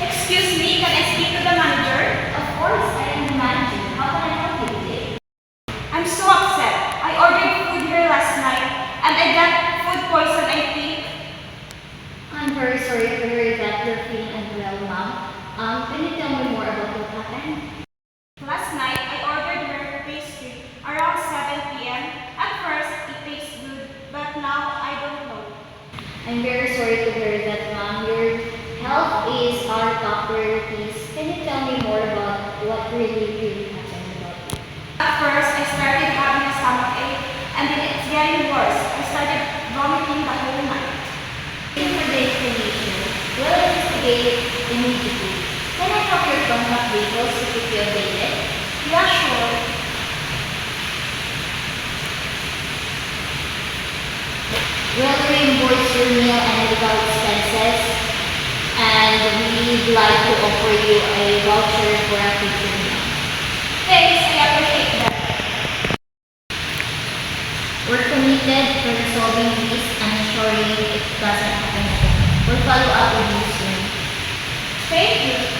Excuse me, can I speak to the manager? Of course, I am the manager. How can I help you today? I'm so upset. I ordered food here last night and I got food poison, I think. I'm very sorry to hear that you're feeling unwell, ma'am. Can you tell me more about what happened? Last night, I ordered her pastry around 7 p.m. At first, it tastes good, but now I don't know. I'm very sorry to hear that, ma'am. Your health is our top priority. Can you tell me more about what really happened about you? At first, I started having a stomach ache, and then it's getting worse. I started vomiting the whole night. Thank you for the information. We'll investigate immediately. Can I have your contact details to keep you updated? Yeah, sure. We'll reimburse your meal and medical expenses, and we'd like to offer you a voucher for a future meal. Thanks, I appreciate that. We're committed to resolving this and ensuring it doesn't happen again. We'll follow up with you soon. Thank you.